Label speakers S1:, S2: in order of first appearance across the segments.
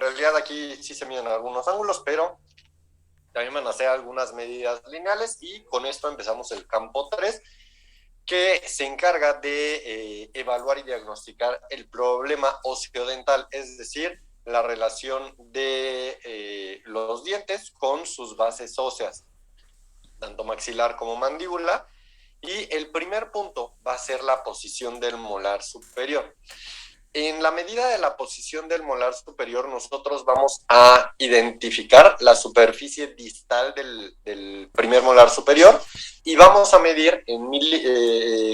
S1: realidad aquí sí se miden algunos ángulos, pero también van a ser algunas medidas lineales y con esto empezamos el campo 3, que se encarga de evaluar y diagnosticar el problema ociodental, es decir, la relación de los dientes con sus bases óseas, tanto maxilar como mandíbula. Y el primer punto va a ser la posición del molar superior. En la medida de la posición del molar superior, nosotros vamos a identificar la superficie distal del primer molar superior y vamos a medir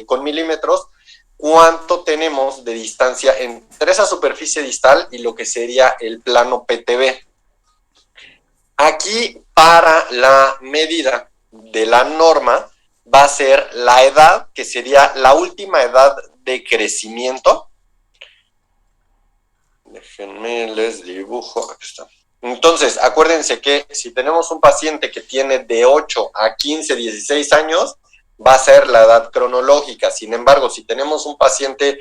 S1: con milímetros cuánto tenemos de distancia entre esa superficie distal y lo que sería el plano PTB. Aquí, para la medida de la norma, va a ser la edad, que sería la última edad de crecimiento. Déjenme, les dibujo. Aquí está. Entonces, acuérdense que si tenemos un paciente que tiene de 8 a 15, 16 años, va a ser la edad cronológica. Sin embargo, si tenemos un paciente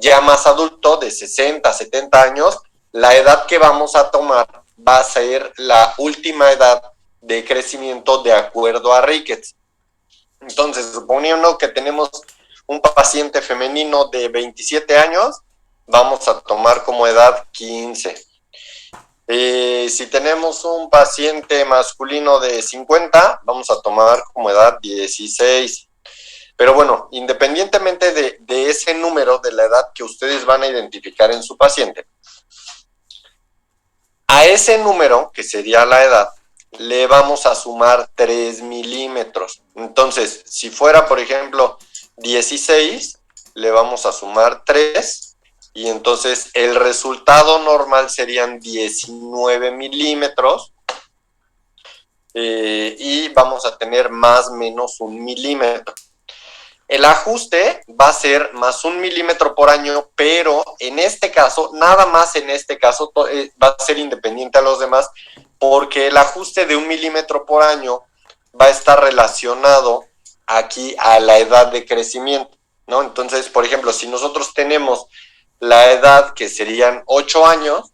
S1: ya más adulto, de 60, 70 años, la edad que vamos a tomar va a ser la última edad de crecimiento de acuerdo a Ricketts. Entonces, suponiendo que tenemos un paciente femenino de 27 años, vamos a tomar como edad 15. Si tenemos un paciente masculino de 50, vamos a tomar como edad 16. Pero bueno, independientemente de ese número, de la edad que ustedes van a identificar en su paciente, a ese número, que sería la edad, le vamos a sumar 3 milímetros. Entonces, si fuera, por ejemplo, 16, le vamos a sumar 3. Y entonces el resultado normal serían 19 milímetros y vamos a tener más o menos 1 milímetro. El ajuste va a ser más 1 milímetro por año, pero en este caso, nada más en este caso, va a ser independiente a los demás, porque el ajuste de 1 milímetro por año va a estar relacionado aquí a la edad de crecimiento, ¿no? Entonces, por ejemplo, si nosotros tenemos la edad que serían 8 años,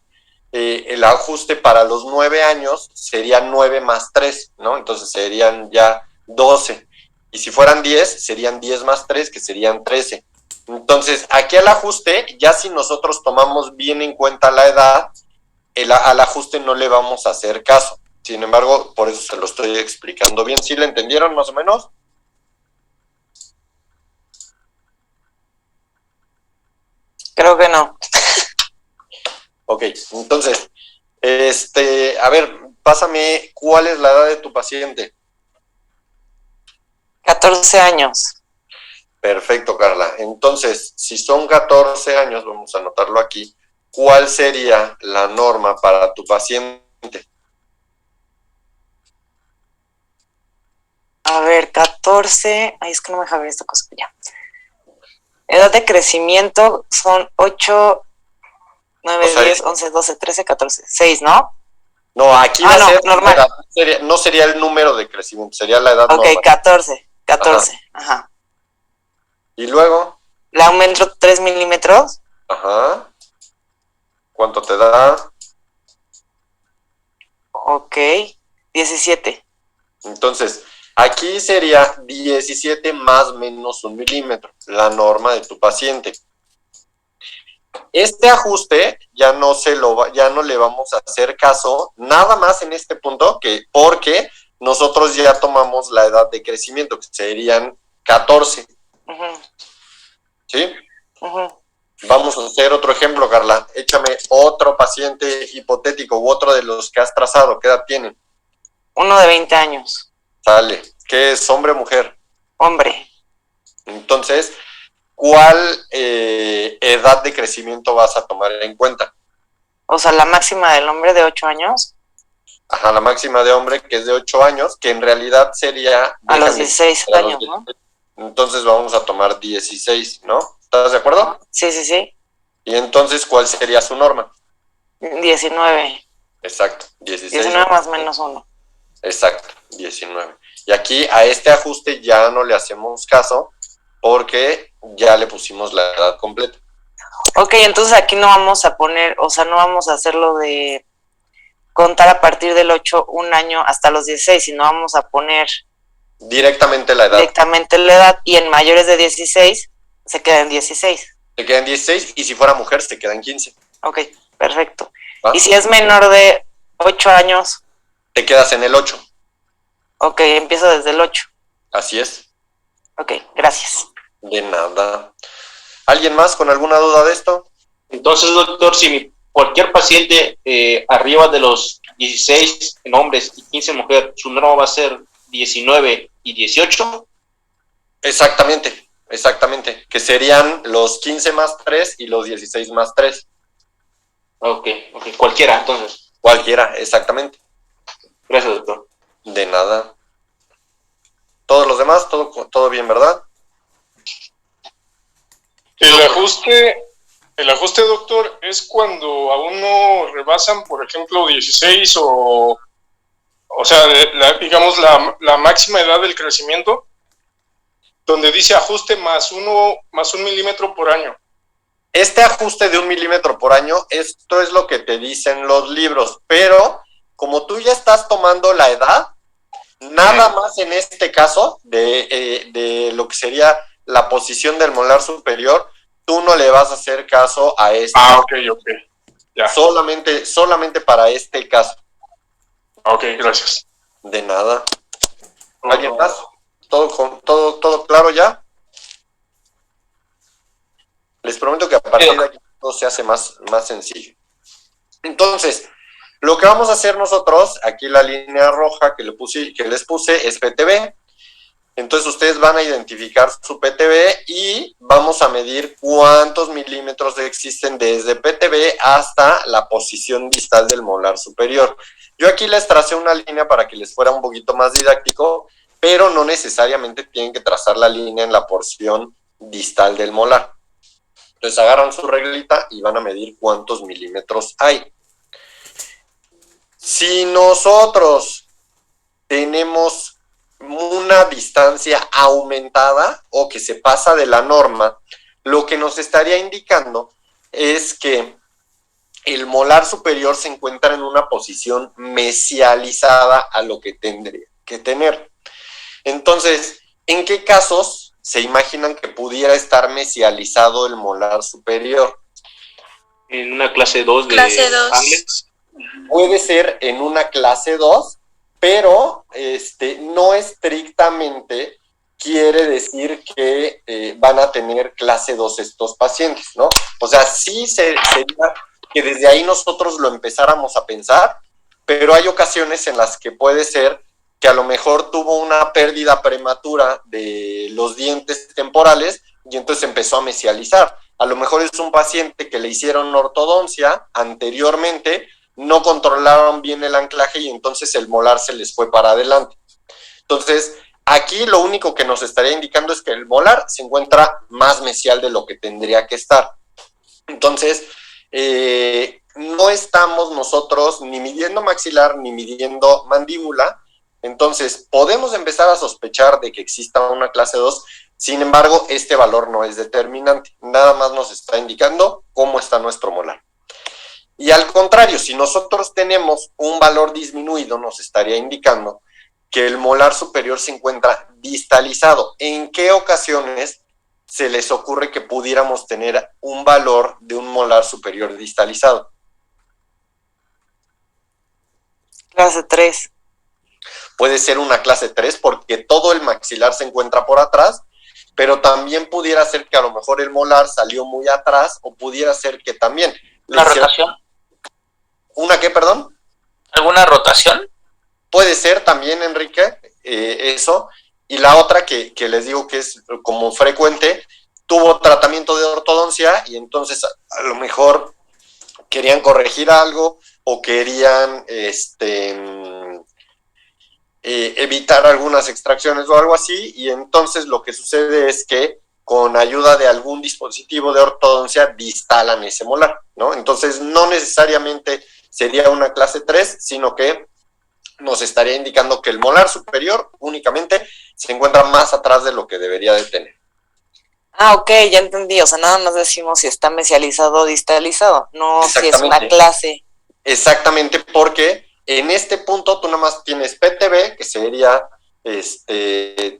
S1: el ajuste para los 9 años sería 9 más 3, ¿no? Entonces serían ya 12. Y si fueran 10, serían 10 más 3, que serían 13. Entonces, aquí al ajuste, ya si nosotros tomamos bien en cuenta la edad, al ajuste no le vamos a hacer caso. Sin embargo, por eso se lo estoy explicando bien. ¿Sí le entendieron más o menos?
S2: Creo que no.
S1: Ok, entonces, a ver, pásame, ¿cuál es la edad de tu paciente?
S2: 14 años.
S1: Perfecto, Carla. Entonces, si son 14 años, vamos a anotarlo aquí, ¿cuál sería la norma para tu paciente?
S2: A ver, 14. Ay, es que no me deja ver esta cosa. Ya. Edad de crecimiento son 8, 9, 10, 11, 12, 13, 14. 6, ¿no?
S1: No, aquí va a ser
S2: normal.
S1: No sería el número de crecimiento, sería la edad
S2: normal. Ok, 14. Ajá.
S1: ¿Y luego?
S2: Le aumento 3 milímetros.
S1: Ajá. ¿Cuánto te da?
S2: Ok, 17.
S1: Entonces, aquí sería 17 más menos 1 milímetro, la norma de tu paciente. Este ajuste ya no le vamos a hacer caso, nada más en este punto, porque nosotros ya tomamos la edad de crecimiento, que serían 14.
S2: Uh-huh.
S1: ¿Sí?
S2: Uh-huh.
S1: Vamos a hacer otro ejemplo, Carla. Échame otro paciente hipotético u otro de los que has trazado. ¿Qué edad tienen?
S2: Uno de 20 años.
S1: Sale. ¿Qué es, hombre o mujer?
S2: Hombre.
S1: Entonces, ¿cuál edad de crecimiento vas a tomar en cuenta?
S2: O sea, la máxima del hombre de 8 años.
S1: Ajá, la máxima de hombre, que es de 8 años, que en realidad sería...
S2: A los 16 años, ¿no?
S1: Entonces vamos a tomar 16, ¿no? ¿Estás de acuerdo?
S2: Sí, sí, sí.
S1: ¿Y entonces cuál sería su norma?
S2: 19.
S1: Exacto, 16.
S2: 19 más menos 1.
S1: Exacto, 19. Y aquí a este ajuste ya no le hacemos caso porque ya le pusimos la edad completa.
S2: Ok, entonces aquí no vamos a poner, o sea, no vamos a hacerlo de contar a partir del 8 un año hasta los 16, sino vamos a poner
S1: directamente la edad.
S2: Directamente la edad, y en mayores de 16 se queda en 16.
S1: Se queda en 16 y si fuera mujer se queda en 15.
S2: Ok, perfecto.
S1: ¿Va?
S2: Y si es menor de 8 años,
S1: te quedas en el 8.
S2: Ok, empiezo desde el 8.
S1: Así es.
S2: Ok, gracias.
S1: De nada. ¿Alguien más con alguna duda de esto?
S3: Entonces, doctor, si cualquier paciente arriba de los 16 en hombres y 15 en mujer, su norma va a ser 19 y 18.
S1: Exactamente, exactamente. Que serían los 15 más 3 y los 16 más 3.
S3: Ok, cualquiera, entonces.
S1: Cualquiera, exactamente.
S3: Gracias, doctor.
S1: De nada. Todos los demás, todo bien, ¿verdad?
S4: El ajuste, doctor, es cuando a uno rebasan, por ejemplo, 16 o sea, digamos la máxima edad del crecimiento, donde dice ajuste más un milímetro por año.
S1: Este ajuste de 1 milímetro por año, esto es lo que te dicen los libros, pero como tú ya estás tomando la edad, nada más en este caso de lo que sería la posición del molar superior, tú no le vas a hacer caso a esto.
S4: Ok. Ya.
S1: Solamente para este caso.
S4: Ok, gracias.
S1: De nada. ¿Alguien más? ¿Todo claro ya? Les prometo que a partir de aquí todo se hace más sencillo. Entonces, lo que vamos a hacer nosotros, aquí la línea roja que les puse es PTB. Entonces ustedes van a identificar su PTB y vamos a medir cuántos milímetros existen desde PTB hasta la posición distal del molar superior. Yo aquí les tracé una línea para que les fuera un poquito más didáctico, pero no necesariamente tienen que trazar la línea en la porción distal del molar. Entonces agarran su reglita y van a medir cuántos milímetros hay. Si nosotros tenemos una distancia aumentada o que se pasa de la norma, lo que nos estaría indicando es que el molar superior se encuentra en una posición mesializada a lo que tendría que tener. Entonces, ¿en qué casos se imaginan que pudiera estar mesializado el molar superior?
S3: En una clase 2 de
S5: Clase 2.
S3: Ángeles.
S1: Puede ser en una clase 2, pero no estrictamente quiere decir que van a tener clase 2 estos pacientes, ¿no? O sea, sí sería que desde ahí nosotros lo empezáramos a pensar, pero hay ocasiones en las que puede ser que a lo mejor tuvo una pérdida prematura de los dientes temporales y entonces empezó a mesializar. A lo mejor es un paciente que le hicieron ortodoncia anteriormente, no controlaron bien el anclaje y entonces el molar se les fue para adelante. Entonces, aquí lo único que nos estaría indicando es que el molar se encuentra más mesial de lo que tendría que estar. Entonces, no estamos nosotros ni midiendo maxilar ni midiendo mandíbula. Entonces, podemos empezar a sospechar de que exista una clase 2, sin embargo, este valor no es determinante, nada más nos está indicando cómo está nuestro molar. Y al contrario, si nosotros tenemos un valor disminuido, nos estaría indicando que el molar superior se encuentra distalizado. ¿En qué ocasiones se les ocurre que pudiéramos tener un valor de un molar superior distalizado?
S2: Clase 3.
S1: Puede ser una clase 3 porque todo el maxilar se encuentra por atrás, pero también pudiera ser que a lo mejor el molar salió muy atrás o pudiera ser que también...
S5: ¿Una rotación?
S1: ¿Una qué, perdón?
S5: ¿Alguna rotación?
S1: Puede ser también, Enrique, eso. Y la otra que les digo que es como frecuente, tuvo tratamiento de ortodoncia y entonces a lo mejor querían corregir algo o querían evitar algunas extracciones o algo así, y entonces lo que sucede es que con ayuda de algún dispositivo de ortodoncia distalan ese molar, ¿no? Entonces no necesariamente sería una clase 3, sino que nos estaría indicando que el molar superior únicamente se encuentra más atrás de lo que debería de tener.
S2: Ah, ok, ya entendí. O sea, nada más decimos si está mesializado o distalizado, no si es una
S1: Exactamente.
S2: clase.
S1: Exactamente, porque en este punto tú nada más tienes PTB, que sería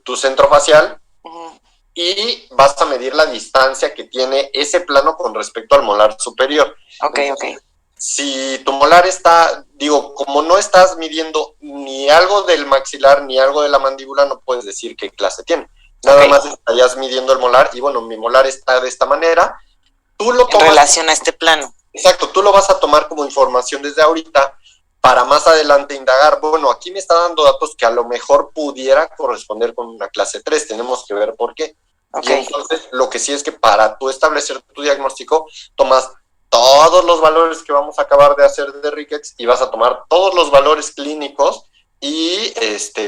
S1: tu centro facial,
S2: Ujú.
S1: y vas a medir la distancia que tiene ese plano con respecto al molar superior.
S2: Ok,
S1: Entonces,
S2: ok.
S1: si tu molar está, digo, como no estás midiendo ni algo del maxilar ni algo de la mandíbula, no puedes decir qué clase tiene. Nada
S2: Ok.
S1: más estarías midiendo el molar y bueno, mi molar está de esta manera. Tú lo
S2: En
S1: tomas,
S2: relación a este plano.
S1: exacto, tú lo vas a tomar como información desde ahorita para más adelante indagar. Bueno, aquí me está dando datos que a lo mejor pudiera corresponder con una clase 3. Tenemos que ver por qué.
S2: Ok.
S1: Y entonces lo que sí es que para tú establecer tu diagnóstico, tomas todos los valores que vamos a acabar de hacer de Rickets y vas a tomar todos los valores clínicos y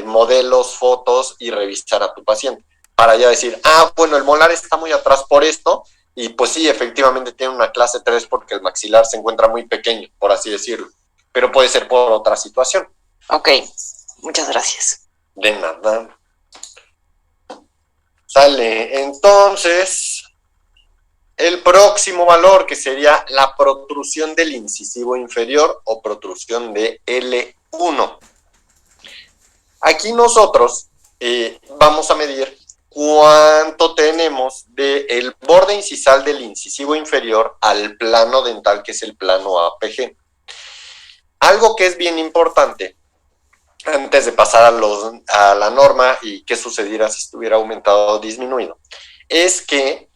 S1: modelos, fotos y revisar a tu paciente para ya decir, bueno, el molar está muy atrás por esto y pues sí, efectivamente tiene una clase 3 porque el maxilar se encuentra muy pequeño, por así decirlo, pero puede ser por otra situación.
S2: Ok, muchas gracias.
S1: De nada. Sale, entonces, el próximo valor que sería la protrusión del incisivo inferior o protrusión de L1. Aquí nosotros vamos a medir cuánto tenemos del borde incisal del incisivo inferior al plano dental, que es el plano APG. Algo que es bien importante, antes de pasar a la norma y qué sucediera si estuviera aumentado o disminuido, es que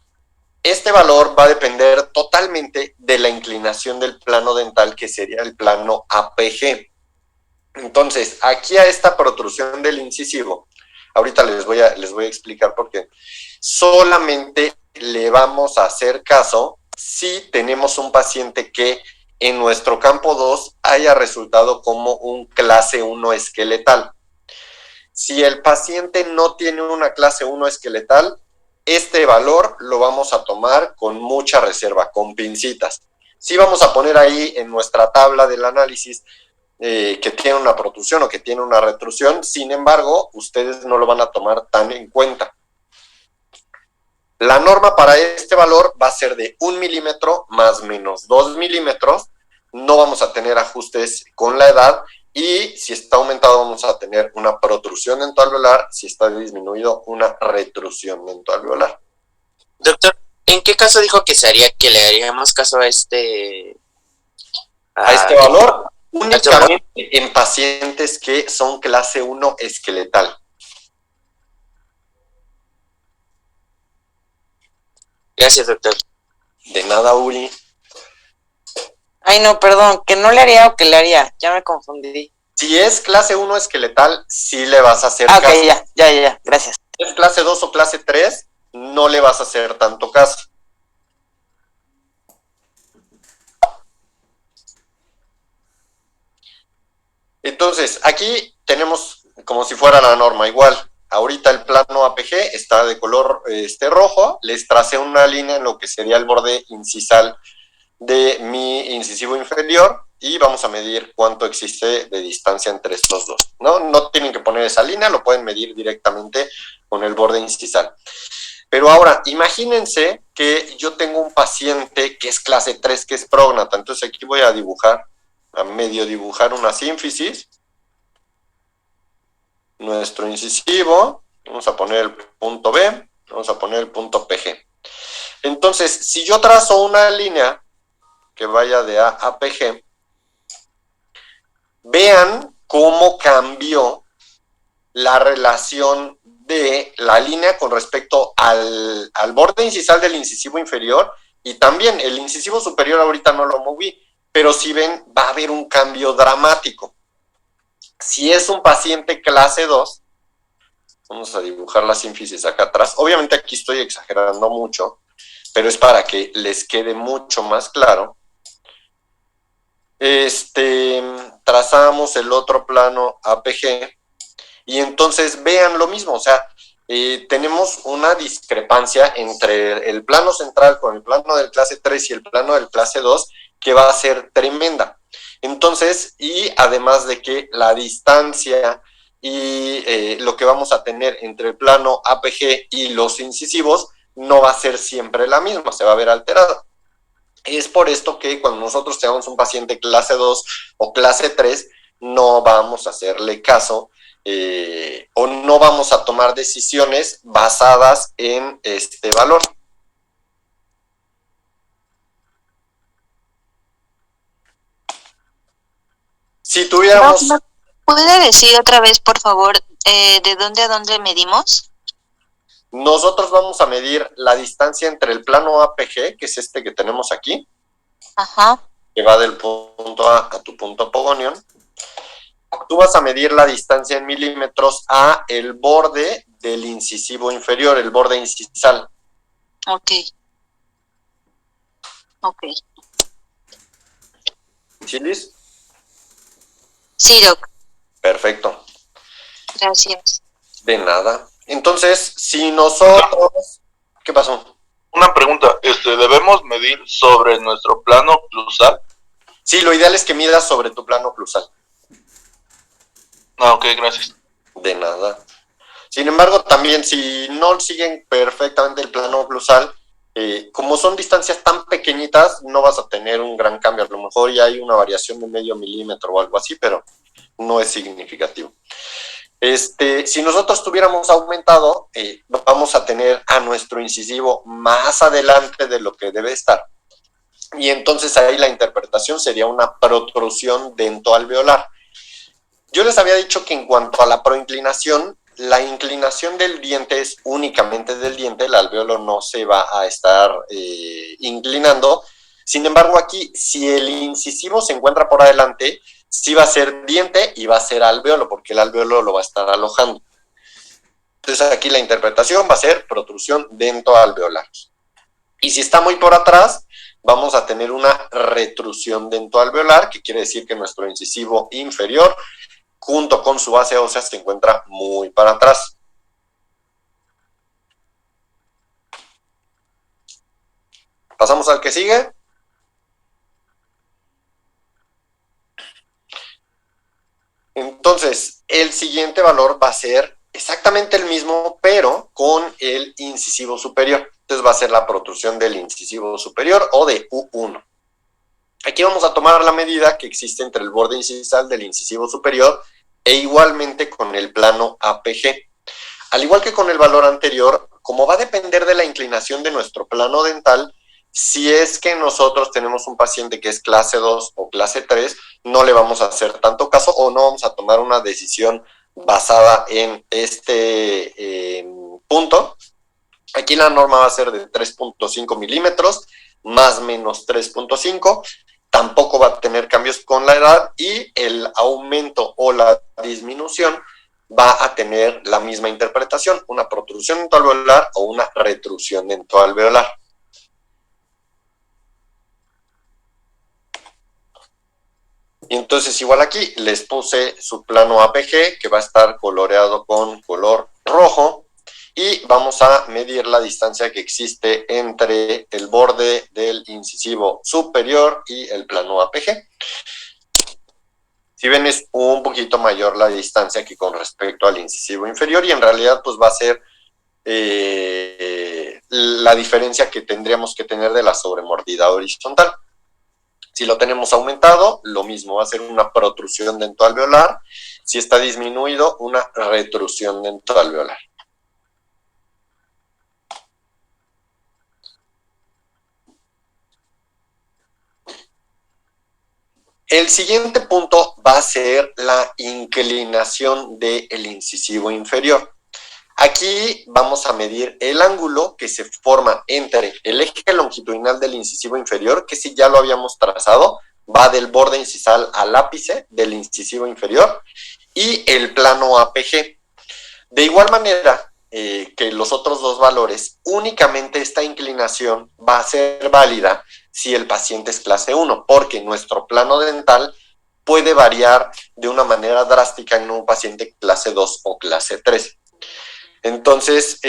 S1: este valor va a depender totalmente de la inclinación del plano dental, que sería el plano APG. Entonces, aquí a esta protrusión del incisivo, ahorita les voy a explicar por qué, solamente le vamos a hacer caso si tenemos un paciente que en nuestro campo 2 haya resultado como un clase 1 esqueletal. Si el paciente no tiene una clase 1 esqueletal, este valor lo vamos a tomar con mucha reserva, con pincitas. Sí vamos a poner ahí en nuestra tabla del análisis que tiene una protrusión o que tiene una retrusión, sin embargo, ustedes no lo van a tomar tan en cuenta. La norma para este valor va a ser de 1 milímetro más menos 2 milímetros. No vamos a tener ajustes con la edad y si está aumentado vamos a tener una protrusión dentoalveolar, si está disminuido una retrusión dentoalveolar.
S5: Doctor, ¿en qué caso dijo que le haríamos caso a este
S1: valor? Únicamente en pacientes que son clase 1 esqueletal.
S5: Gracias, doctor.
S1: De nada, Uri.
S2: Ay, no, perdón, ¿que no le haría o que le haría? Ya me confundí.
S1: Si es clase 1 esqueletal, sí le vas a hacer
S2: caso.
S1: Ok,
S2: ya, gracias.
S1: Si es clase 2 o clase 3, no le vas a hacer tanto caso. Entonces, aquí tenemos como si fuera la norma igual. Ahorita el plano APG está de color rojo, les tracé una línea en lo que sería el borde incisal de mi incisivo inferior y vamos a medir cuánto existe de distancia entre estos dos. No tienen que poner esa línea, lo pueden medir directamente con el borde incisal. Pero ahora, imagínense que yo tengo un paciente que es clase 3, que es prógnata. Entonces aquí voy a medio dibujar una sínfisis. Nuestro incisivo, vamos a poner el punto B, vamos a poner el punto PG. Entonces, si yo trazo una línea que vaya de A a PG, vean cómo cambió la relación de la línea con respecto al borde incisal del incisivo inferior y también el incisivo superior ahorita no lo moví, pero si ven va a haber un cambio dramático. Si es un paciente clase 2, vamos a dibujar la sínfisis acá atrás. Obviamente aquí estoy exagerando mucho, pero es para que les quede mucho más claro. Trazamos el otro plano APG y entonces vean lo mismo, o sea, tenemos una discrepancia entre el plano central con el plano del clase 3 y el plano del clase 2 que va a ser tremenda. Entonces, y además de que la distancia y lo que vamos a tener entre el plano APG y los incisivos no va a ser siempre la misma, se va a ver alterada. Es por esto que cuando nosotros tengamos un paciente clase 2 o clase 3, no vamos a hacerle caso o no vamos a tomar decisiones basadas en este valor. Si tuviéramos...
S6: ¿Puede decir otra vez, por favor, de dónde a dónde medimos?
S1: Nosotros vamos a medir la distancia entre el plano APG, que es este que tenemos aquí,
S6: Ajá.
S1: que va del punto A a tu punto apogonion. Tú vas a medir la distancia en milímetros a el borde del incisivo inferior, el borde incisal.
S6: Ok. Ok.
S1: ¿Sí, Liz?
S6: Sí, Doc.
S1: Perfecto.
S6: Gracias.
S1: De nada. Entonces, si nosotros... ¿Qué pasó?
S7: Una pregunta, ¿debemos medir sobre nuestro plano oclusal?
S1: Sí, lo ideal es que midas sobre tu plano oclusal.
S7: Ah, ok, gracias.
S1: De nada. Sin embargo, también si no siguen perfectamente el plano oclusal, como son distancias tan pequeñitas, no vas a tener un gran cambio. A lo mejor ya hay una variación de medio milímetro o algo así, pero no es significativo. Si nosotros tuviéramos aumentado, vamos a tener a nuestro incisivo más adelante de lo que debe estar. Y entonces ahí la interpretación sería una protrusión dentoalveolar. Yo les había dicho que en cuanto a la proinclinación, la inclinación del diente es únicamente del diente, el alveolo no se va a estar inclinando. Sin embargo, aquí, si el incisivo se encuentra por adelante, sí va a ser diente y va a ser alveolo, porque el alveolo lo va a estar alojando. Entonces aquí la interpretación va a ser protrusión dentoalveolar. Y si está muy por atrás, vamos a tener una retrusión dentoalveolar, que quiere decir que nuestro incisivo inferior, junto con su base ósea, se encuentra muy para atrás. Pasamos al que sigue. Entonces, el siguiente valor va a ser exactamente el mismo, pero con el incisivo superior. Entonces va a ser la protrusión del incisivo superior o de U1. Aquí vamos a tomar la medida que existe entre el borde incisal del incisivo superior e igualmente con el plano APG. Al igual que con el valor anterior, como va a depender de la inclinación de nuestro plano dental, si es que nosotros tenemos un paciente que es clase 2 o clase 3, no le vamos a hacer tanto caso o no vamos a tomar una decisión basada en este punto. Aquí la norma va a ser de 3.5 milímetros, más menos 3.5. Tampoco va a tener cambios con la edad y el aumento o la disminución va a tener la misma interpretación, una protrusión dentoalveolar o una retrusión dentoalveolar. Y entonces igual aquí les puse su plano APG que va a estar coloreado con color rojo y vamos a medir la distancia que existe entre el borde del incisivo superior y el plano APG. Si ven, es un poquito mayor la distancia que con respecto al incisivo inferior y en realidad pues va a ser la diferencia que tendríamos que tener de la sobremordida horizontal. Si lo tenemos aumentado, lo mismo, va a ser una protrusión dentoalveolar. Si está disminuido, una retrusión dentoalveolar. El siguiente punto va a ser la inclinación del incisivo inferior. Aquí vamos a medir el ángulo que se forma entre el eje longitudinal del incisivo inferior, que si ya lo habíamos trazado, va del borde incisal al ápice del incisivo inferior, y el plano APG. De igual manera que los otros dos valores, únicamente esta inclinación va a ser válida si el paciente es clase 1, porque nuestro plano dental puede variar de una manera drástica en un paciente clase 2 o clase 3. Entonces,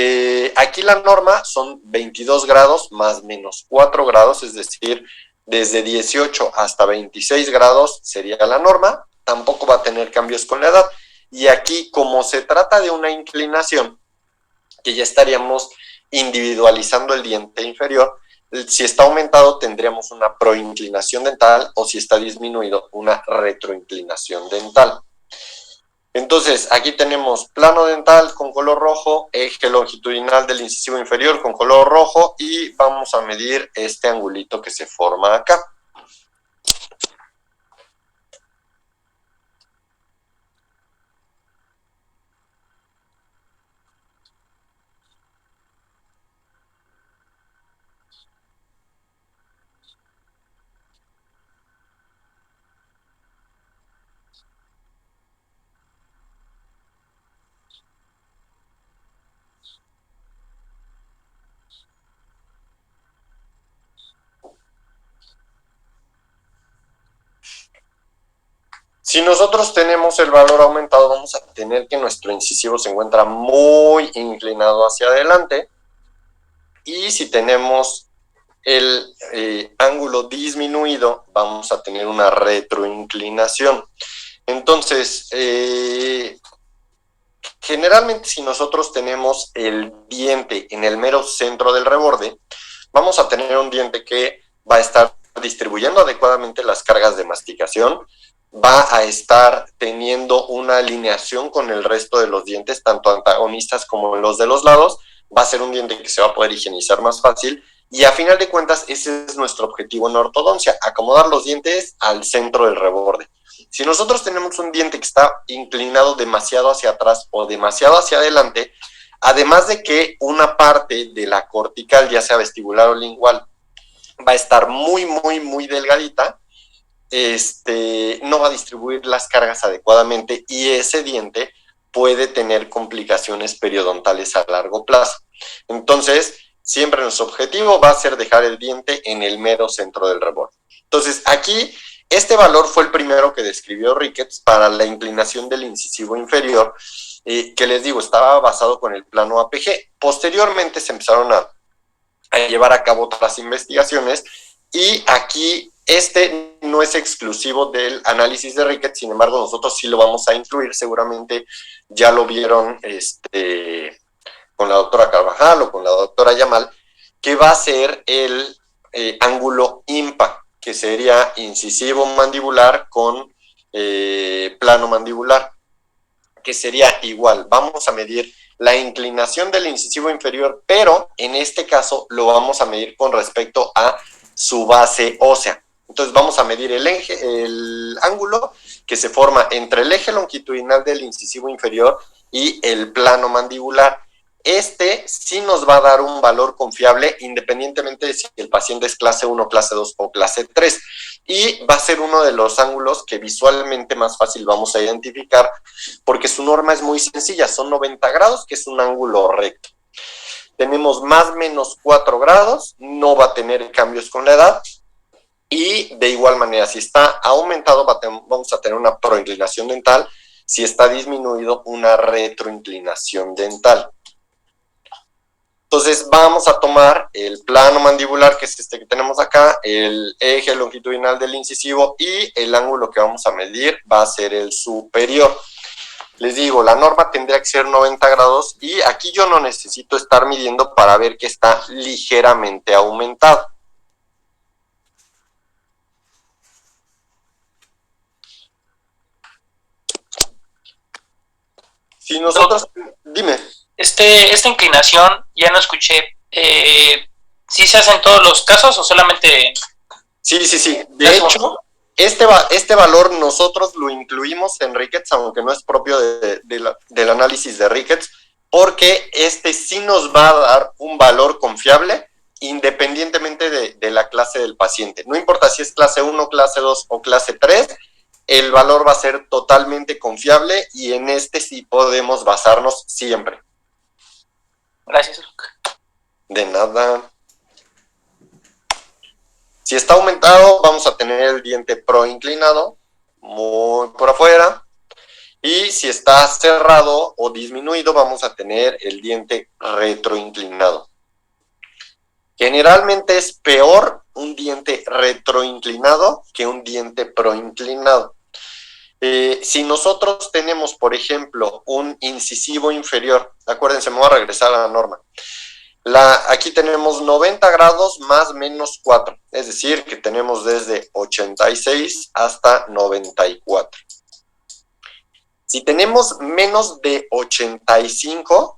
S1: aquí la norma son 22 grados más menos 4 grados, es decir, desde 18 hasta 26 grados sería la norma, tampoco va a tener cambios con la edad. Y aquí, como se trata de una inclinación, que ya estaríamos individualizando el diente inferior. Si está aumentado, tendríamos una proinclinación dental, o si está disminuido, una retroinclinación dental. Entonces, aquí tenemos plano dental con color rojo, eje longitudinal del incisivo inferior con color rojo, y vamos a medir este angulito que se forma acá. Si nosotros tenemos el valor aumentado, vamos a tener que nuestro incisivo se encuentra muy inclinado hacia adelante. Y si tenemos el ángulo disminuido, vamos a tener una retroinclinación. Entonces, generalmente si nosotros tenemos el diente en el mero centro del reborde, vamos a tener un diente que va a estar distribuyendo adecuadamente las cargas de masticación, va a estar teniendo una alineación con el resto de los dientes, tanto antagonistas como los de los lados. Va a ser un diente que se va a poder higienizar más fácil, y a final de cuentas ese es nuestro objetivo en ortodoncia, acomodar los dientes al centro del reborde. Si nosotros tenemos un diente que está inclinado demasiado hacia atrás o demasiado hacia adelante, además de que una parte de la cortical, ya sea vestibular o lingual, va a estar muy delgadita, no va a distribuir las cargas adecuadamente, y ese diente puede tener complicaciones periodontales a largo plazo. Entonces, siempre nuestro objetivo va a ser dejar el diente en el mero centro del reborde. Entonces, aquí, este valor fue el primero que describió Ricketts para la inclinación del incisivo inferior, que les digo, estaba basado con el plano APG. Posteriormente se empezaron a llevar a cabo otras investigaciones, y aquí este no es exclusivo del análisis de Ricketts, sin embargo nosotros sí lo vamos a incluir. Seguramente ya lo vieron con la doctora Carvajal o con la doctora Yamal, que va a ser el ángulo IMPA, que sería incisivo mandibular con plano mandibular, que sería igual. Vamos a medir la inclinación del incisivo inferior, pero en este caso lo vamos a medir con respecto a su base ósea. Entonces vamos a medir el ángulo que se forma entre el eje longitudinal del incisivo inferior y el plano mandibular. Este sí nos va a dar un valor confiable, independientemente de si el paciente es clase 1, clase 2 o clase 3. Y va a ser uno de los ángulos que visualmente más fácil vamos a identificar, porque su norma es muy sencilla, son 90 grados, que es un ángulo recto. Tenemos más o menos 4 grados, no va a tener cambios con la edad, y de igual manera, si está aumentado, vamos a tener una proinclinación dental, si está disminuido, una retroinclinación dental. Entonces vamos a tomar el plano mandibular, que es este que tenemos acá, el eje longitudinal del incisivo, y el ángulo que vamos a medir va a ser el superior. Les digo, la norma tendría que ser 90 grados, y aquí yo no necesito estar midiendo para ver que está ligeramente aumentado. Si nosotros, dime.
S8: Esta inclinación, ya no escuché, ¿sí se hace en todos los casos o solamente...?
S1: Sí. De hecho, este valor nosotros lo incluimos en Ricketts, aunque no es propio del análisis de Ricketts, porque este sí nos va a dar un valor confiable independientemente de la clase del paciente. No importa si es clase 1, clase 2 o clase 3, el valor va a ser totalmente confiable, y en este sí podemos basarnos siempre.
S8: Gracias, Luke.
S1: De nada. Si está aumentado, vamos a tener el diente proinclinado, muy por afuera. Y si está cerrado o disminuido, vamos a tener el diente retroinclinado. Generalmente es peor un diente retroinclinado que un diente proinclinado. Si nosotros tenemos, por ejemplo, un incisivo inferior, acuérdense, me voy a regresar a la norma. Aquí tenemos 90 grados más menos 4, es decir, que tenemos desde 86 hasta 94. Si tenemos menos de 85,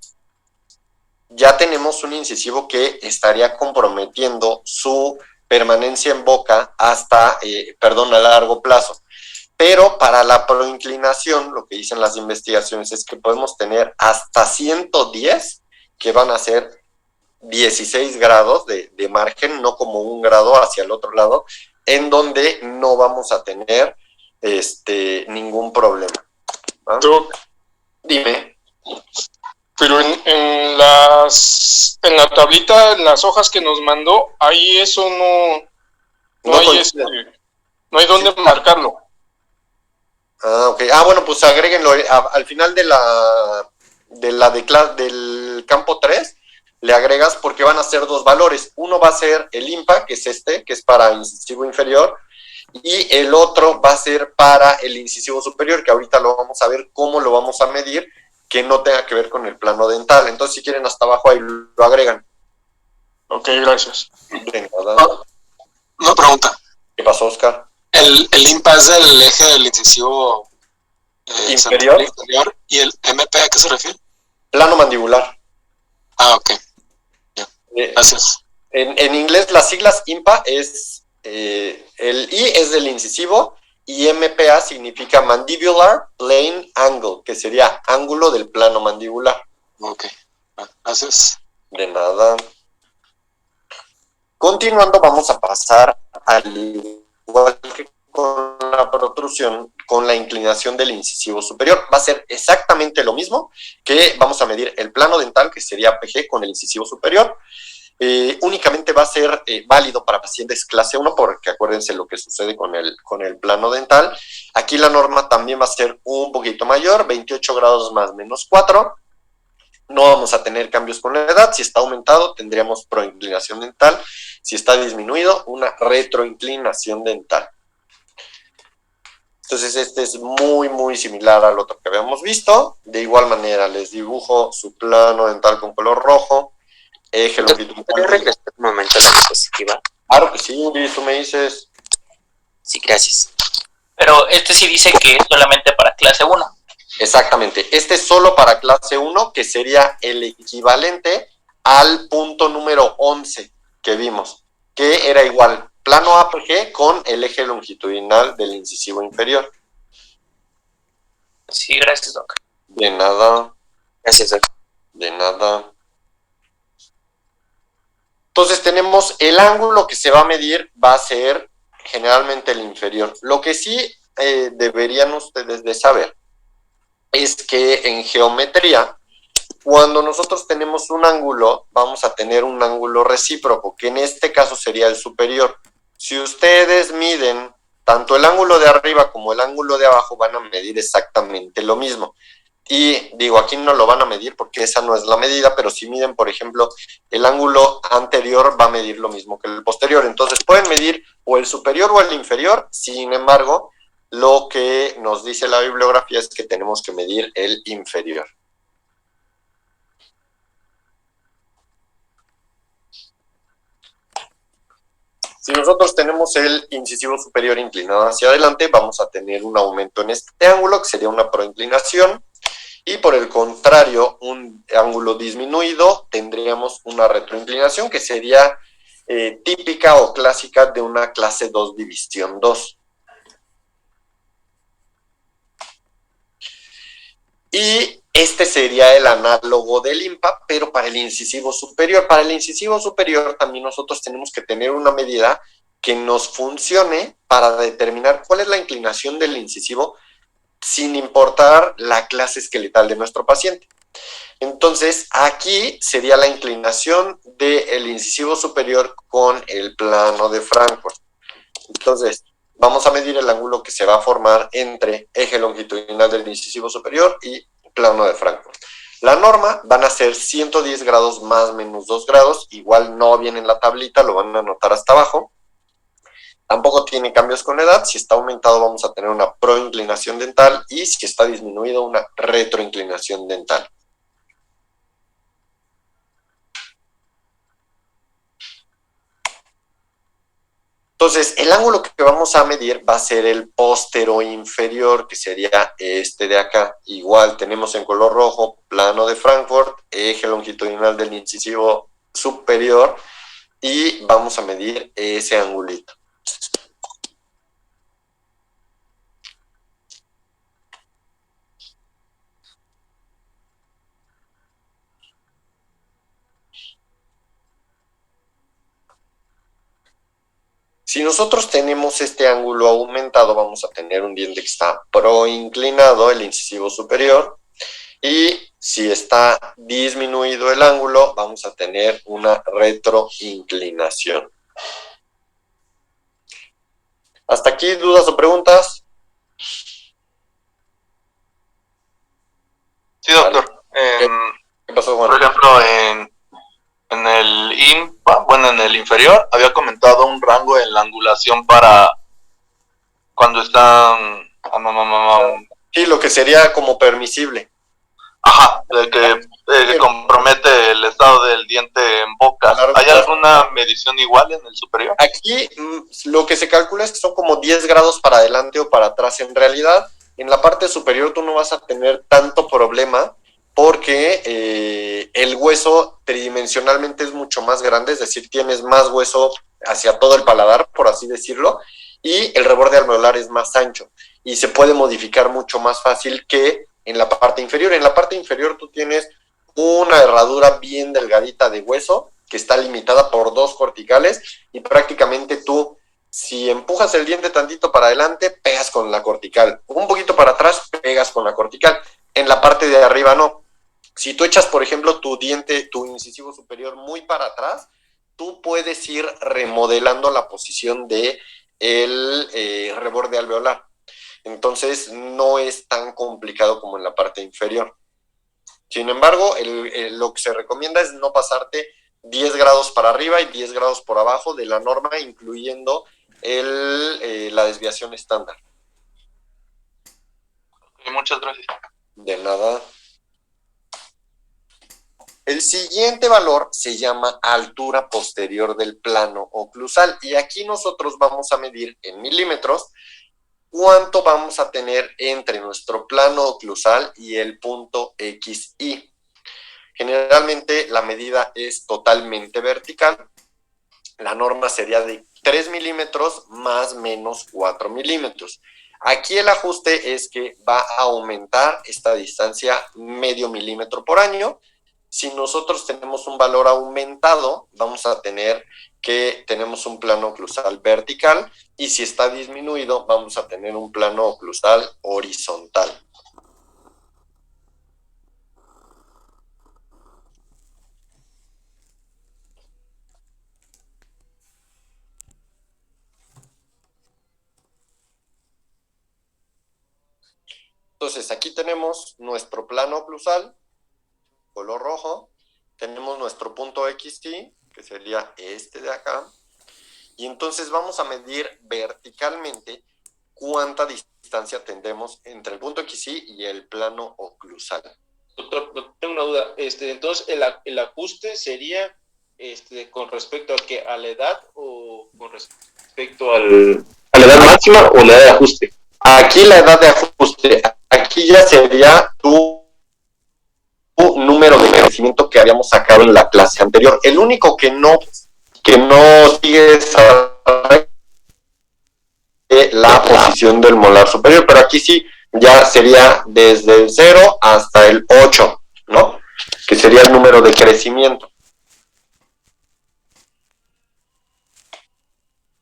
S1: ya tenemos un incisivo que estaría comprometiendo su permanencia en boca hasta, a largo plazo. Pero para la proinclinación, lo que dicen las investigaciones es que podemos tener hasta 110, que van a ser 16 grados de margen, no como 1 grado hacia el otro lado, en donde no vamos a tener ningún problema. ¿Ah? Dime.
S4: Pero en la tablita, en las hojas que nos mandó, ahí eso no hay dónde marcarlo.
S1: Ah, ok. Bueno, pues agréguenlo al final del campo 3, le agregas porque van a ser 2 valores. Uno va a ser el IMPA, que es que es para incisivo inferior, y el otro va a ser para el incisivo superior, que ahorita lo vamos a ver cómo lo vamos a medir, que no tenga que ver con el plano dental. Entonces, si quieren, hasta abajo ahí lo agregan.
S4: Ok, gracias.
S1: Bien,
S9: una pregunta.
S1: ¿Qué pasó, Oscar?
S9: El IMPA es el eje del incisivo
S1: inferior.
S9: ¿Y el MP a qué se refiere?
S1: Plano mandibular.
S9: Ok. Gracias.
S1: En inglés, las siglas IMPA es el I es del incisivo y MPA significa Mandibular Plane Angle, que sería ángulo del plano mandibular.
S9: Ok, gracias.
S1: De nada. Continuando, vamos a pasar al igual que con la protrusión, con la inclinación del incisivo superior. Va a ser exactamente lo mismo, que vamos a medir el plano dental, que sería PG, con el incisivo superior. Únicamente va a ser válido para pacientes clase 1, porque acuérdense lo que sucede con el plano dental. Aquí la norma también va a ser un poquito mayor, 28 grados más menos 4. No vamos a tener cambios con la edad. Si está aumentado, tendríamos proinclinación dental. Si está disminuido, una retroinclinación dental. Entonces, este es muy, muy similar al otro que habíamos visto. De igual manera, les dibujo su plano dental con color rojo. Eje longitudinal.
S5: ¿Puedo regresar un momento a la diapositiva?
S1: Claro que sí, tú me dices.
S5: Sí, gracias.
S8: Pero sí dice que es solamente para clase 1.
S1: Exactamente. Este es solo para clase 1, que sería el equivalente al punto número 11 que vimos, que era igual plano APG con el eje longitudinal del incisivo inferior.
S8: Sí, gracias, Doc.
S1: De nada.
S5: Gracias, Doc.
S1: De nada. Entonces tenemos el ángulo que se va a medir, va a ser generalmente el inferior. Lo que sí deberían ustedes de saber es que en geometría, cuando nosotros tenemos un ángulo, vamos a tener un ángulo recíproco, que en este caso sería el superior. Si ustedes miden tanto el ángulo de arriba como el ángulo de abajo, van a medir exactamente lo mismo. Y digo, aquí no lo van a medir porque esa no es la medida, pero si miden, por ejemplo, el ángulo anterior va a medir lo mismo que el posterior. Entonces pueden medir o el superior o el inferior. Sin embargo, lo que nos dice la bibliografía es que tenemos que medir el inferior. Si nosotros tenemos el incisivo superior inclinado hacia adelante, vamos a tener un aumento en este ángulo, que sería una proinclinación. Y por el contrario, un ángulo disminuido, tendríamos una retroinclinación, que sería típica o clásica de una clase 2 división 2. Y este sería el análogo del IMPA, pero para el incisivo superior. Para el incisivo superior también nosotros tenemos que tener una medida que nos funcione para determinar cuál es la inclinación del incisivo, sin importar la clase esqueletal de nuestro paciente. Entonces, aquí sería la inclinación del incisivo superior con el plano de Frankfurt. Entonces, vamos a medir el ángulo que se va a formar entre eje longitudinal del incisivo superior y plano de Frankfurt. La norma van a ser 110 grados más menos 2 grados. Igual no viene en la tablita, lo van a anotar hasta abajo. Tampoco tiene cambios con la edad. Si está aumentado vamos a tener una proinclinación dental y si está disminuido una retroinclinación dental. Entonces, el ángulo que vamos a medir va a ser el póstero-inferior, que sería este de acá. Igual tenemos en color rojo plano de Frankfurt, eje longitudinal del incisivo superior, y vamos a medir ese angulito. Si nosotros tenemos este ángulo aumentado, vamos a tener un diente que está proinclinado, el incisivo superior, y si está disminuido el ángulo, vamos a tener una retroinclinación. ¿Hasta aquí dudas o preguntas?
S7: Sí, doctor.
S1: ¿Qué pasó, Juan?
S7: Por ejemplo, en el inferior había comentado un rango en la angulación para cuando están...
S1: Sí, lo que sería como permisible.
S7: Ajá, de que compromete el estado del diente en boca.
S1: Claro,
S7: ¿Hay
S1: claro.
S7: alguna medición igual en el superior?
S1: Aquí lo que se calcula es que son como 10 grados para adelante o para atrás. En realidad, en la parte superior tú no vas a tener tanto problema porque el hueso tridimensionalmente es mucho más grande, es decir, tienes más hueso hacia todo el paladar, por así decirlo, y el reborde alveolar es más ancho y se puede modificar mucho más fácil que en la parte inferior. En la parte inferior tú tienes una herradura bien delgadita de hueso que está limitada por 2 corticales y prácticamente tú, si empujas el diente tantito para adelante, pegas con la cortical. Un poquito para atrás, pegas con la cortical. En la parte de arriba no. Si tú echas, por ejemplo, tu diente, tu incisivo superior muy para atrás, tú puedes ir remodelando la posición de el reborde alveolar. Entonces, no es tan complicado como en la parte inferior. Sin embargo, lo que se recomienda es no pasarte 10 grados para arriba y 10 grados por abajo de la norma, incluyendo la desviación estándar.
S7: Muchas gracias.
S1: De nada. El siguiente valor se llama altura posterior del plano oclusal y aquí nosotros vamos a medir en milímetros cuánto vamos a tener entre nuestro plano oclusal y el punto XY. Generalmente la medida es totalmente vertical. La norma sería de 3 milímetros más menos 4 milímetros. Aquí el ajuste es que va a aumentar esta distancia medio milímetro por año. Si nosotros tenemos un valor aumentado, vamos a tener que tenemos un plano oclusal vertical y si está disminuido, vamos a tener un plano oclusal horizontal. Entonces, aquí tenemos nuestro plano oclusal, color rojo, tenemos nuestro punto XY, que sería este de acá, y entonces vamos a medir verticalmente cuánta distancia tendremos entre el punto XY y el plano oclusal.
S3: Doctor, tengo una duda. Entonces, el ajuste sería con respecto a la edad o con respecto a la edad máxima o la edad de ajuste.
S1: Aquí la edad de ajuste, aquí ya sería tu número de crecimiento que habíamos sacado en la clase anterior. El único que no sigue esa la posición del molar superior, pero aquí sí ya sería desde el 0 hasta el 8, ¿no? Que sería el número de crecimiento.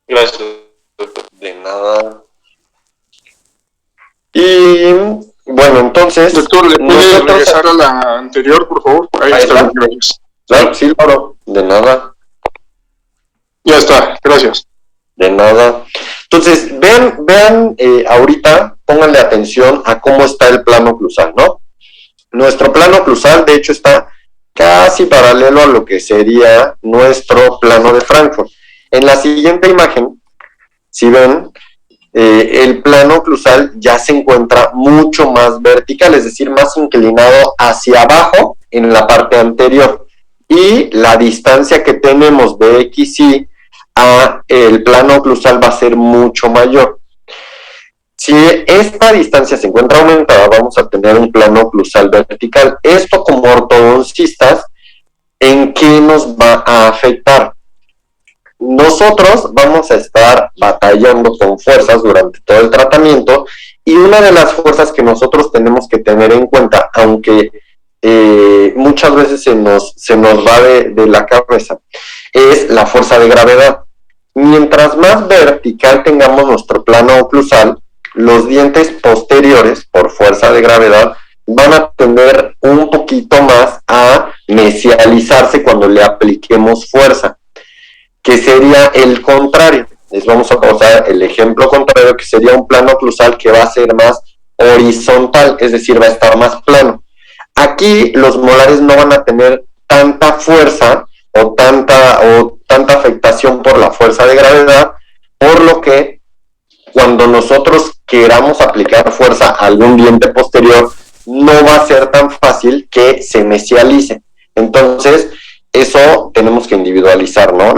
S3: Gracias, doctor.
S1: De nada. Y bueno, entonces...
S4: Doctor, ¿le puede regresar a la anterior, por favor? Ahí está. Gracias.
S1: Claro, sí, claro. De nada.
S4: Ya está, gracias.
S1: De nada. Entonces, vean ahorita, pónganle atención a cómo está el plano oclusal, ¿no? Nuestro plano oclusal, de hecho, está casi paralelo a lo que sería nuestro plano de Frankfurt. En la siguiente imagen, si ven, el plano oclusal ya se encuentra mucho más vertical, es decir, más inclinado hacia abajo en la parte anterior. Y la distancia que tenemos de XY el plano oclusal va a ser mucho mayor. Si esta distancia se encuentra aumentada, vamos a tener un plano oclusal vertical. Esto, como ortodoncistas, ¿en qué nos va a afectar? Nosotros vamos a estar batallando con fuerzas durante todo el tratamiento, y una de las fuerzas que nosotros tenemos que tener en cuenta, aunque muchas veces se nos va de la cabeza, es la fuerza de gravedad. Mientras más vertical tengamos nuestro plano oclusal, los dientes posteriores, por fuerza de gravedad, van a tender un poquito más a mesializarse cuando le apliquemos fuerza, que sería el contrario. Les vamos a usar el ejemplo contrario, que sería un plano oclusal que va a ser más horizontal, es decir, va a estar más plano. Aquí los molares no van a tener tanta fuerza o tanta afectación por la fuerza de gravedad, por lo que cuando nosotros queramos aplicar fuerza a algún diente posterior, no va a ser tan fácil que se mesialice. Entonces, eso tenemos que individualizar, ¿no?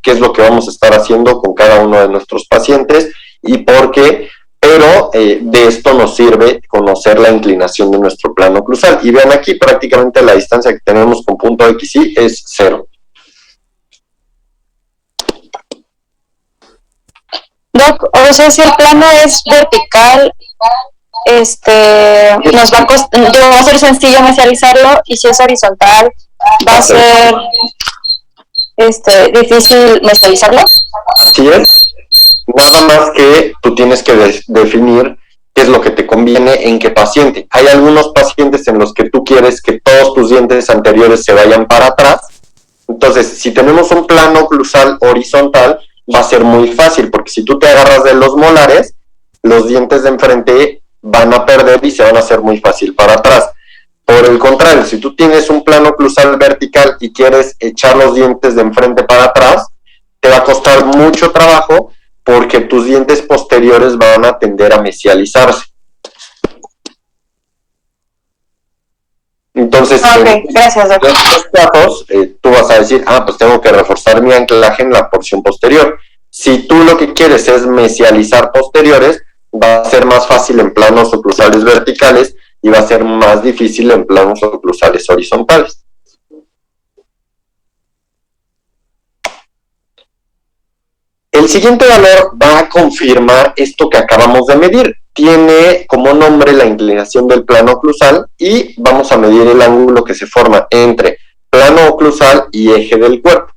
S1: Qué es lo que vamos a estar haciendo con cada uno de nuestros pacientes y por qué, pero de esto nos sirve conocer la inclinación de nuestro plano oclusal. Y vean aquí, prácticamente la distancia que tenemos con punto XY es 0.
S10: Doc, o sea, si el plano es vertical, va a ser sencillo mesializarlo, y si es horizontal, va a ser difícil mesializarlo.
S1: Así es. Nada más que tú tienes que definir qué es lo que te conviene en qué paciente. Hay algunos pacientes en los que tú quieres que todos tus dientes anteriores se vayan para atrás. Entonces, si tenemos un plano oclusal horizontal, va a ser muy fácil, porque si tú te agarras de los molares, los dientes de enfrente van a perder y se van a hacer muy fácil para atrás. Por el contrario, si tú tienes un plano oclusal vertical y quieres echar los dientes de enfrente para atrás, te va a costar mucho trabajo, porque tus dientes posteriores van a tender a mesializarse. Entonces,
S10: gracias, doctor.
S1: En estos casos, tú vas a decir, pues tengo que reforzar mi anclaje en la porción posterior. Si tú lo que quieres es mesializar posteriores, va a ser más fácil en planos oclusales verticales y va a ser más difícil en planos oclusales horizontales. El siguiente valor va a confirmar esto que acabamos de medir. Tiene como nombre la inclinación del plano oclusal y vamos a medir el ángulo que se forma entre plano oclusal y eje del cuerpo.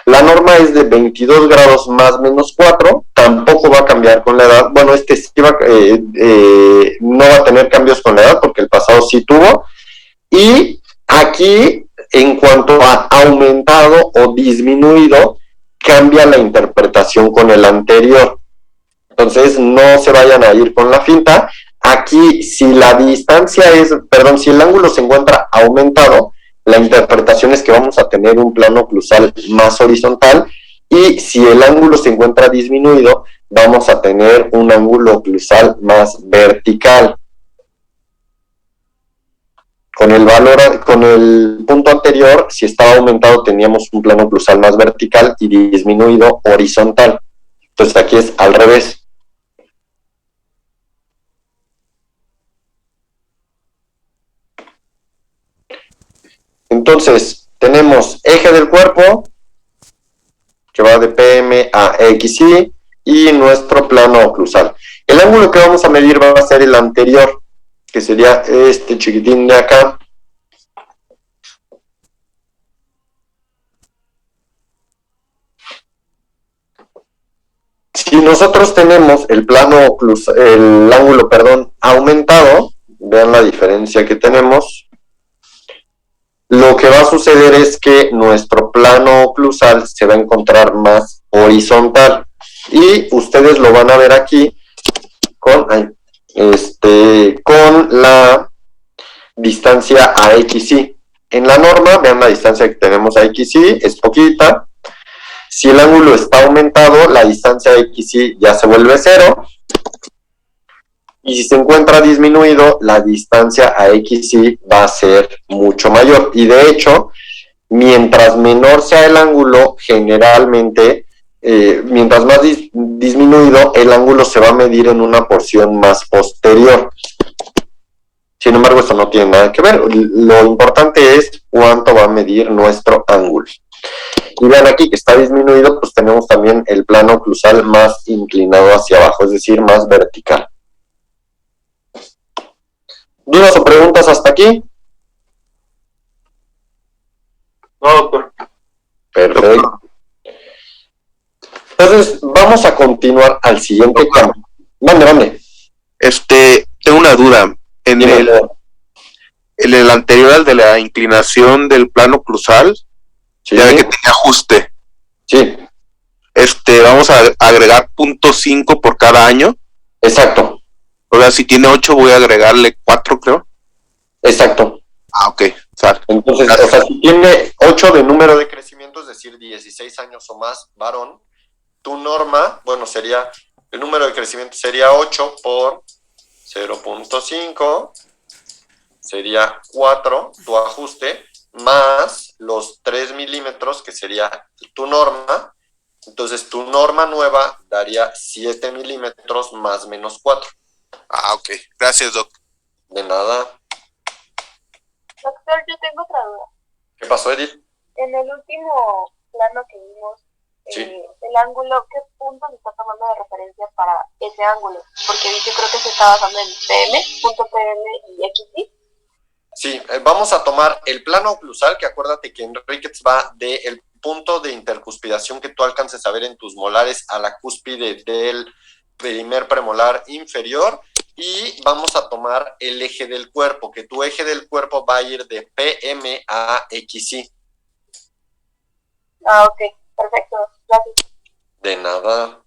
S1: La norma es de 22 grados más menos 4, tampoco va a cambiar con la edad. Bueno, sí no va a tener cambios con la edad porque el pasado sí tuvo. Y aquí, en cuanto a aumentado o disminuido, cambia la interpretación con el anterior. Entonces, no se vayan a ir con la finta. Aquí, si el ángulo se encuentra aumentado, la interpretación es que vamos a tener un plano oclusal más horizontal, y si el ángulo se encuentra disminuido, vamos a tener un ángulo oclusal más vertical. Con el punto anterior, si estaba aumentado, teníamos un plano oclusal más vertical y disminuido horizontal. Entonces aquí es al revés. Entonces, tenemos eje del cuerpo, que va de PM a XY, y nuestro plano oclusal. El ángulo que vamos a medir va a ser el anterior, que sería este chiquitín de acá. Si nosotros tenemos el ángulo aumentado, vean la diferencia que tenemos. Lo que va a suceder es que nuestro plano oclusal se va a encontrar más horizontal. Y ustedes lo van a ver aquí con la distancia a XY. En la norma, vean la distancia que tenemos a XY, es poquita. Si el ángulo está aumentado, la distancia a XY ya se vuelve 0. Y si se encuentra disminuido, la distancia a XY va a ser mucho mayor. Y de hecho, mientras menor sea el ángulo, generalmente mientras más disminuido, el ángulo se va a medir en una porción más posterior. Sin embargo, esto no tiene nada que ver. Lo importante es cuánto va a medir nuestro ángulo. Y vean aquí que está disminuido, pues tenemos también el plano oclusal más inclinado hacia abajo, es decir, más vertical. ¿Dudas o preguntas hasta aquí?
S3: No, doctor.
S1: Perfecto. Entonces, vamos a continuar al siguiente campo. Mande.
S11: Tengo una duda. En el anterior, al de la inclinación del plano cruzal,
S1: sí,
S11: ya ve que tenía ajuste.
S1: Sí.
S11: Vamos a agregar 0.5 por cada año.
S1: Exacto.
S11: O sea, si tiene 8, voy a agregarle 4, creo.
S1: Exacto.
S11: Ah, ok. Sale.
S1: Entonces, o sea, si tiene 8 de número de crecimiento, es decir, 16 años o más, varón, tu norma, bueno, sería, el número de crecimiento sería 8 por 0.5, sería 4, tu ajuste, más los 3 milímetros, que sería tu norma. Entonces, tu norma nueva daría 7 milímetros más menos 4.
S11: Ah, ok. Gracias, Doc.
S1: De nada.
S12: Doctor, yo tengo otra duda.
S1: ¿Qué pasó, Edith?
S12: En el último plano que vimos,
S1: sí,
S12: el ángulo, ¿qué punto se está tomando de referencia para ese ángulo? Porque yo creo que se está basando en PM, punto PM y XY.
S1: Sí, vamos a tomar el plano oclusal, que acuérdate que en Ricketts va del punto de intercuspidación que tú alcances a ver en tus molares a la cúspide del primer premolar inferior, y vamos a tomar el eje del cuerpo, que tu eje del cuerpo va a ir de PM a XY.
S12: Ah, ok, perfecto, gracias.
S1: De nada.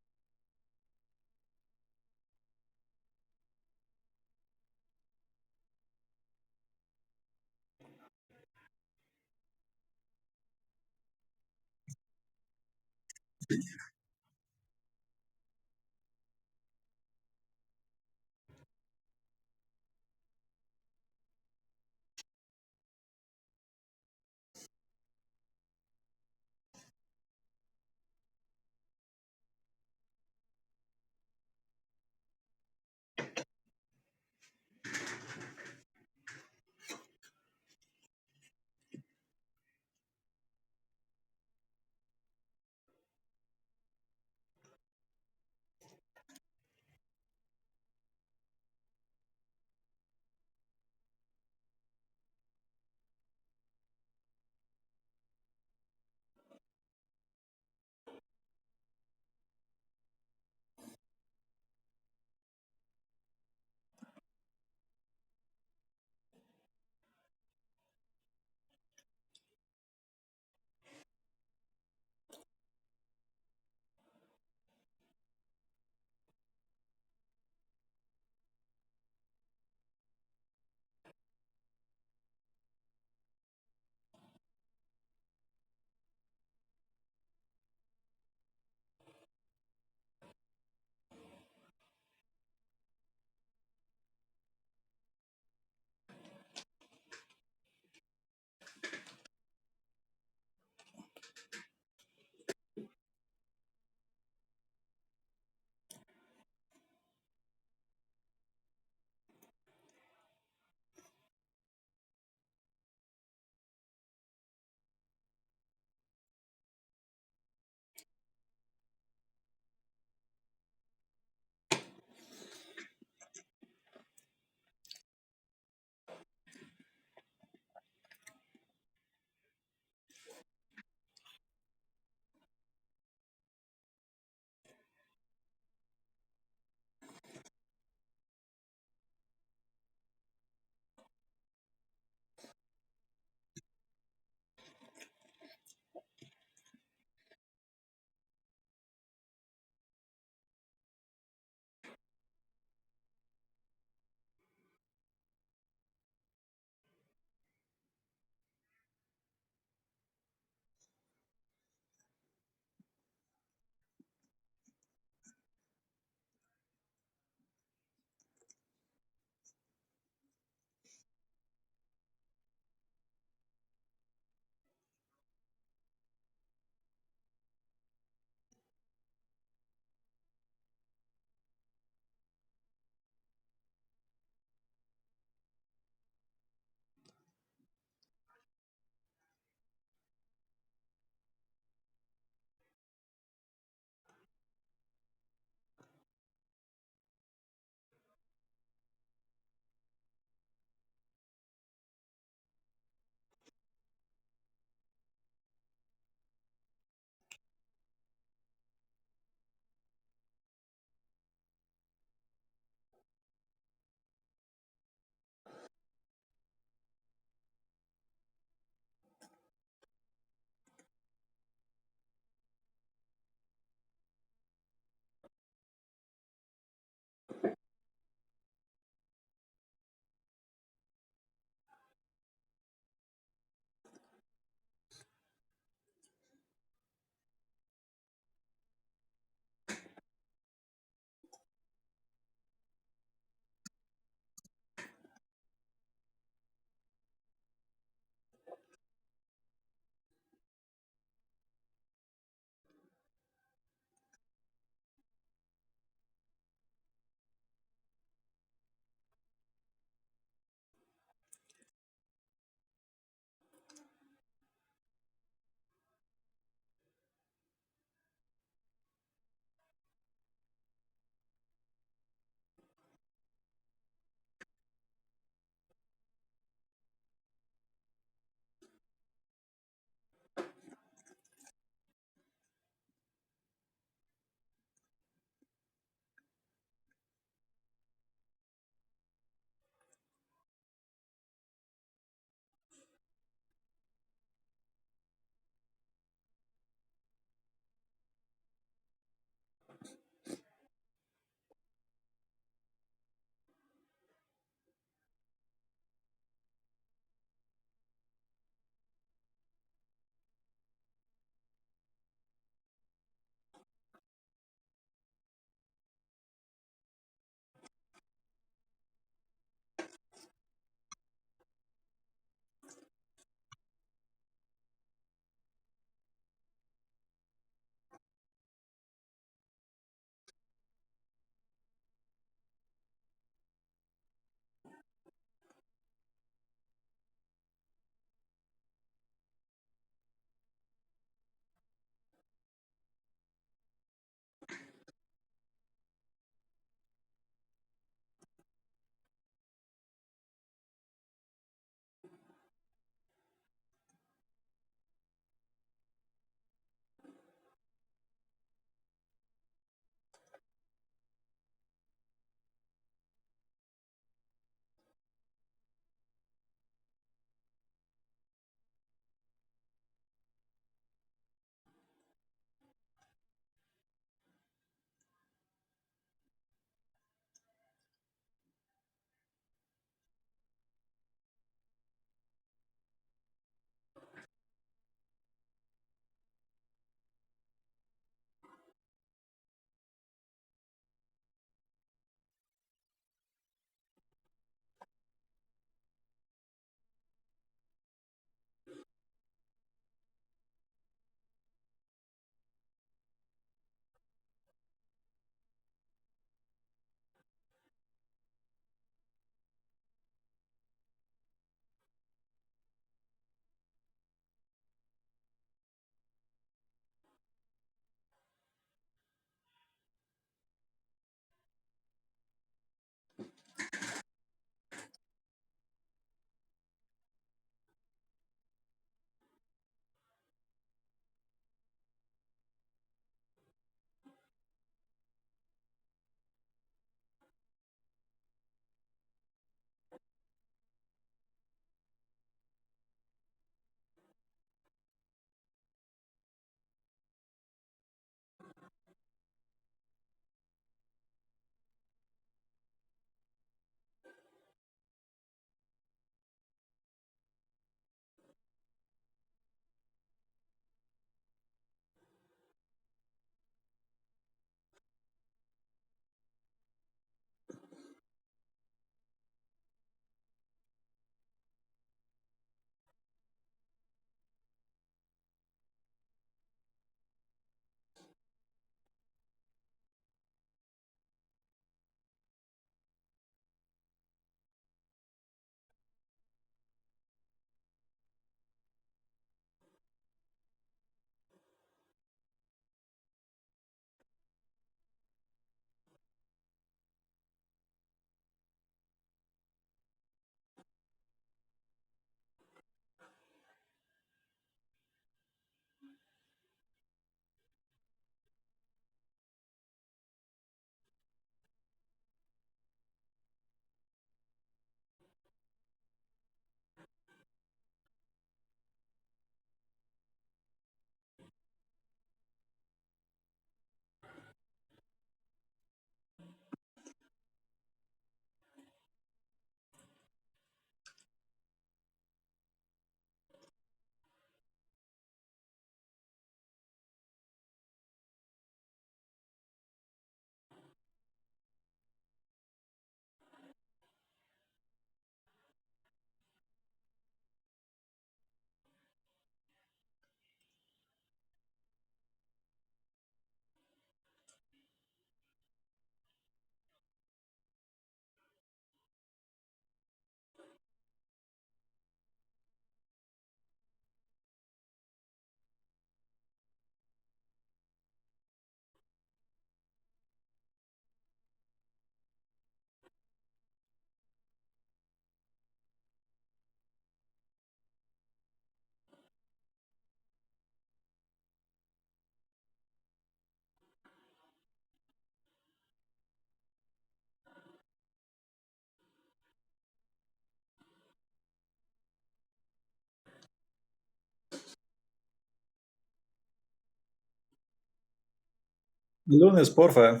S13: lunes, porfa.